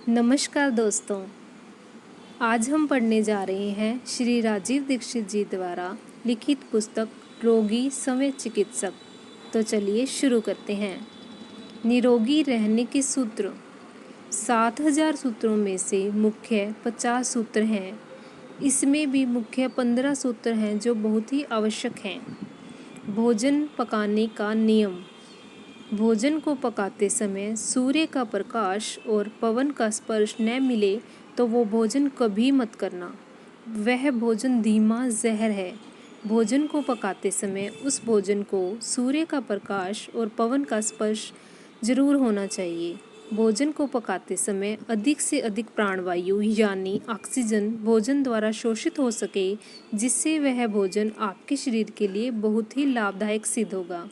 नमस्कार दोस्तों, आज हम पढ़ने जा रहे हैं श्री राजीव दीक्षित जी द्वारा लिखित पुस्तक रोगी समय चिकित्सक। तो चलिए शुरू करते हैं। निरोगी रहने के सूत्र। 7000 सूत्रों में से मुख्य 50 सूत्र हैं। इसमें भी मुख्य 15 सूत्र हैं जो बहुत ही आवश्यक हैं। भोजन पकाने का नियम। भोजन को पकाते समय सूर्य का प्रकाश और पवन का स्पर्श न मिले तो वो भोजन कभी मत करना। वह भोजन धीमा जहर है। भोजन को पकाते समय उस भोजन को सूर्य का प्रकाश और पवन का स्पर्श जरूर होना चाहिए। भोजन को पकाते समय अधिक से अधिक प्राणवायु यानी ऑक्सीजन भोजन द्वारा शोषित हो सके, जिससे वह भोजन आपके शरीर के लिए बहुत ही लाभदायक सिद्ध होगा।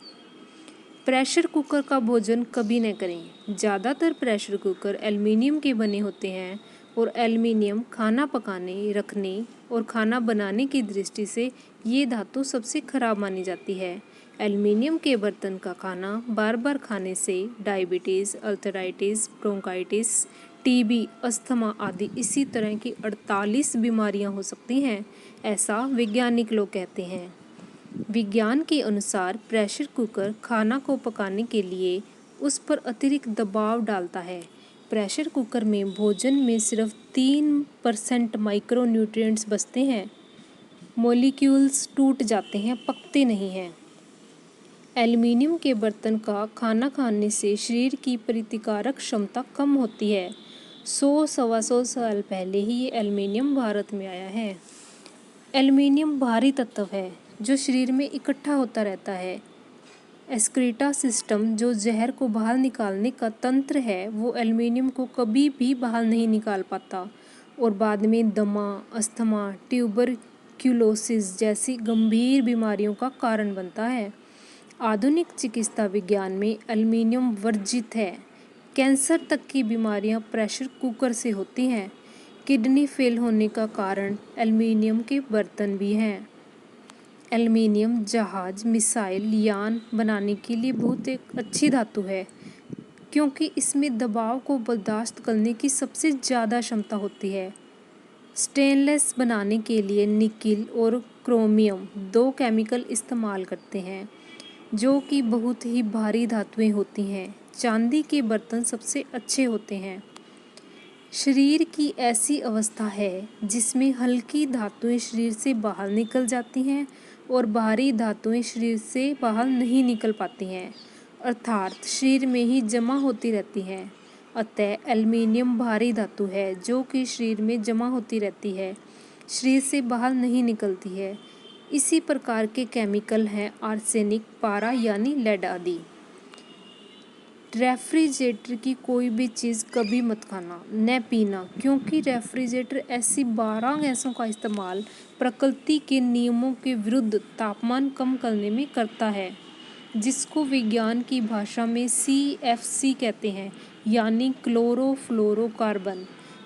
प्रेशर कुकर का भोजन कभी न करें। ज़्यादातर प्रेशर कुकर एल्युमिनियम के बने होते हैं और एल्युमिनियम खाना पकाने, रखने और खाना बनाने की दृष्टि से ये धातु सबसे खराब मानी जाती है। एल्युमिनियम के बर्तन का खाना बार बार खाने से डायबिटीज़, अल्सराइटिस, ब्रोंकाइटिस, टीबी, अस्थमा आदि इसी तरह की 48 बीमारियां हो सकती हैं, ऐसा वैज्ञानिक लोग कहते हैं। विज्ञान के अनुसार प्रेशर कुकर खाना को पकाने के लिए उस पर अतिरिक्त दबाव डालता है। प्रेशर कुकर में भोजन में सिर्फ 3% माइक्रो न्यूट्रिएंट्स बचते हैं। मॉलिक्यूल्स टूट जाते हैं, पकते नहीं हैं। एल्युमिनियम के बर्तन का खाना खाने से शरीर की प्रतिकारक क्षमता कम होती है। 100-125 साल पहले ही ये एल्युमिनियम भारत में आया है। एल्युमिनियम भारी तत्व है जो शरीर में इकट्ठा होता रहता है। एक्सक्रीटा सिस्टम जो जहर को बाहर निकालने का तंत्र है, वो एल्युमिनियम को कभी भी बाहर नहीं निकाल पाता और बाद में दमा, अस्थमा, ट्यूबरक्यूलोसिस जैसी गंभीर बीमारियों का कारण बनता है। आधुनिक चिकित्सा विज्ञान में एल्युमिनियम वर्जित है। कैंसर तक की बीमारियां प्रेशर कुकर से होती हैं। किडनी फेल होने का कारण एल्युमिनियम के बर्तन भी हैं। एल्युमिनियम जहाज, मिसाइल, यान बनाने के लिए बहुत एक अच्छी धातु है, क्योंकि इसमें दबाव को बर्दाश्त करने की सबसे ज़्यादा क्षमता होती है। स्टेनलेस बनाने के लिए निकिल और क्रोमियम 2 केमिकल इस्तेमाल करते हैं, जो कि बहुत ही भारी धातुएं होती हैं। चांदी के बर्तन सबसे अच्छे होते हैं। शरीर की ऐसी अवस्था है जिसमें हल्की धातुएं शरीर से बाहर निकल जाती हैं और भारी धातुएं शरीर से बाहर नहीं निकल पाती हैं, अर्थात शरीर में ही जमा होती रहती हैं। अतः एल्युमिनियम भारी धातु है जो कि शरीर में जमा होती रहती है, शरीर से बाहर नहीं निकलती है। इसी प्रकार के केमिकल हैं आर्सेनिक, पारा यानी लेड आदि। रेफ्रिजरेटर की कोई भी चीज़ कभी मत खाना न पीना, क्योंकि रेफ्रिजरेटर ऐसी 12 गैसों का इस्तेमाल प्रकृति के नियमों के विरुद्ध तापमान कम करने में करता है, जिसको विज्ञान की भाषा में CFC कहते हैं, यानी क्लोरोफ्लोरोकार्बन,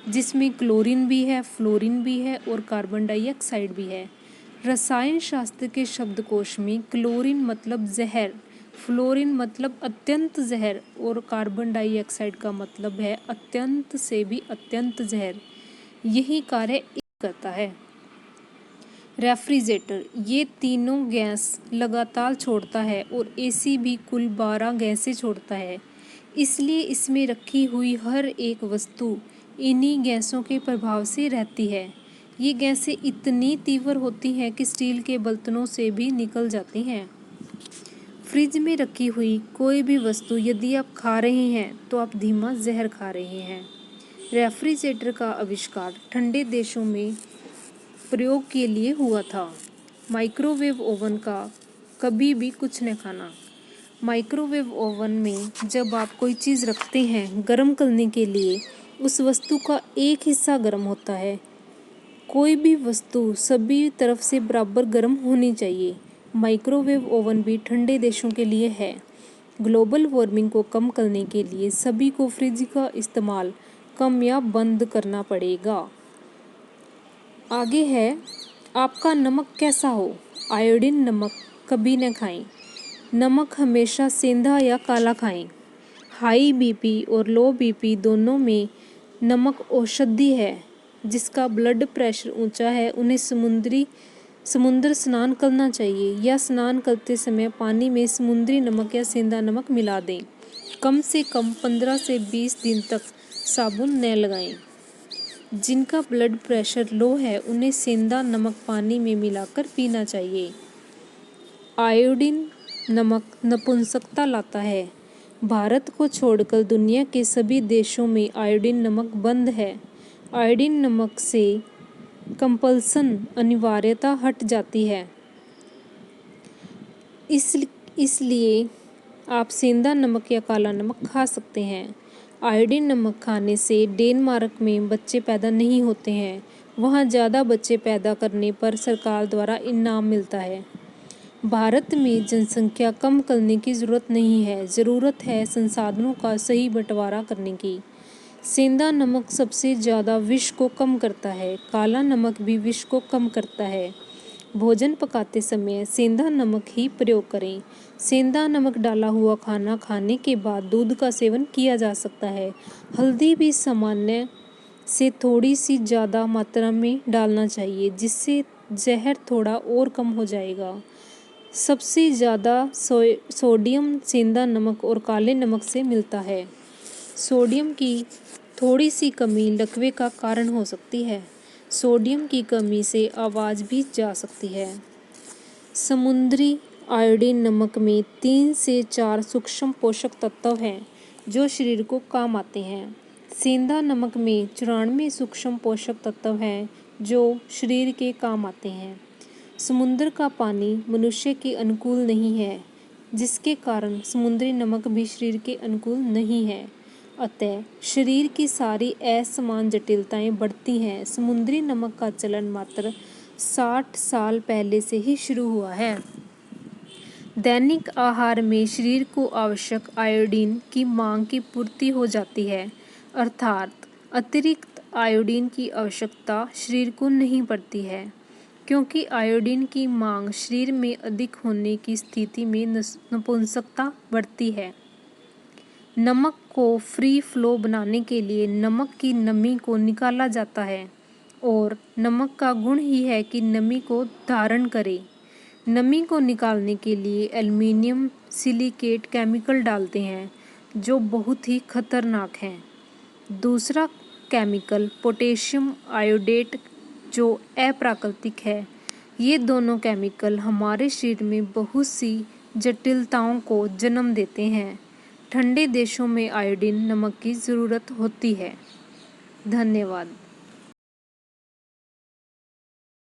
जिसमें क्लोरीन भी है, फ्लोरीन भी है और कार्बन डाइऑक्साइड भी है। रसायन शास्त्र के शब्दकोश में क्लोरीन मतलब जहर, फ्लोरीन मतलब अत्यंत जहर और कार्बन डाइऑक्साइड का मतलब है अत्यंत से भी अत्यंत जहर। यही कार्य करता है। रेफ्रिजरेटर ये तीनों गैस लगातार छोड़ता है और AC भी कुल 12 गैसें छोड़ता है। इसलिए इसमें रखी हुई हर एक वस्तु इन्हीं गैसों के प्रभाव से रहती है। ये गैसें इतनी तीव्र होती हैं कि स्टील के बर्तनों से भी निकल जाती हैं। फ्रिज में रखी हुई कोई भी वस्तु यदि आप खा रहे हैं तो आप धीमा जहर खा रहे हैं। रेफ्रिजरेटर का आविष्कार ठंडे देशों में प्रयोग के लिए हुआ था। माइक्रोवेव ओवन का कभी भी कुछ न खाना। माइक्रोवेव ओवन में जब आप कोई चीज़ रखते हैं गर्म करने के लिए, उस वस्तु का एक हिस्सा गर्म होता है। कोई भी वस्तु सभी तरफ से बराबर गर्म होनी चाहिए। माइक्रोवेव ओवन भी ठंडे देशों के लिए है। ग्लोबल वार्मिंग को कम करने के लिए सभी को फ्रिज का इस्तेमाल कम या बंद करना पड़ेगा। आगे है, आपका नमक कैसा हो। आयोडीन नमक कभी न खाएं। नमक हमेशा सेंधा या काला खाएं। हाई BP और लो BP दोनों में नमक औषधि है। जिसका ब्लड प्रेशर ऊंचा है उन्हें समुद्र स्नान करना चाहिए या स्नान करते समय पानी में समुद्री नमक या सेंधा नमक मिला दें। कम से कम 15 से 20 दिन तक साबुन न लगाएं। जिनका ब्लड प्रेशर लो है उन्हें सेंधा नमक पानी में मिलाकर पीना चाहिए। आयोडीन नमक नपुंसकता लाता है। भारत को छोड़कर दुनिया के सभी देशों में आयोडीन नमक बंद है। आयोडीन नमक से कंपल्सन अनिवार्यता हट जाती है। इसलिए आप सेंधा नमक या काला नमक खा सकते हैं। आयोडीन नमक खाने से डेनमार्क में बच्चे पैदा नहीं होते हैं। वहाँ ज़्यादा बच्चे पैदा करने पर सरकार द्वारा इनाम मिलता है। भारत में जनसंख्या कम करने की ज़रूरत नहीं है, ज़रूरत है संसाधनों का सही बंटवारा करने की। सेंधा नमक सबसे ज़्यादा विष को कम करता है। काला नमक भी विष को कम करता है। भोजन पकाते समय सेंधा नमक ही प्रयोग करें। सेंधा नमक डाला हुआ खाना खाने के बाद दूध का सेवन किया जा सकता है। हल्दी भी सामान्य से थोड़ी सी ज़्यादा मात्रा में डालना चाहिए, जिससे जहर थोड़ा और कम हो जाएगा। सबसे ज़्यादा सोडियम सेंधा नमक और काले नमक से मिलता है। सोडियम की थोड़ी सी कमी लकवे का कारण हो सकती है। सोडियम की कमी से आवाज़ भी जा सकती है। समुद्री आयोडीन नमक में 3 से 4 सूक्ष्म पोषक तत्व हैं जो शरीर को काम आते हैं। सेंधा नमक में 94 सूक्ष्म पोषक तत्व हैं जो शरीर के काम आते हैं। समुद्र का पानी मनुष्य के अनुकूल नहीं है, जिसके कारण समुद्री नमक भी शरीर के अनुकूल नहीं है। अतः शरीर की सारी असमान जटिलताएं बढ़ती हैं। समुद्री नमक का चलन मात्र 60 साल पहले से ही शुरू हुआ है। दैनिक आहार में शरीर को आवश्यक आयोडीन की मांग की पूर्ति हो जाती है, अर्थात अतिरिक्त आयोडीन की आवश्यकता शरीर को नहीं पड़ती है। क्योंकि आयोडीन की मांग शरीर में अधिक होने की स्थिति में नपुंसकता बढ़ती है। नमक को फ्री फ्लो बनाने के लिए नमक की नमी को निकाला जाता है और नमक का गुण ही है कि नमी को धारण करे। नमी को निकालने के लिए एल्युमिनियम सिलिकेट केमिकल डालते हैं जो बहुत ही खतरनाक है। दूसरा केमिकल पोटेशियम आयोडेट जो अप्राकृतिक है। ये दोनों केमिकल हमारे शरीर में बहुत सी जटिलताओं को जन्म देते हैं। ठंडे देशों में आयोडीन नमक की ज़रूरत होती है। धन्यवाद।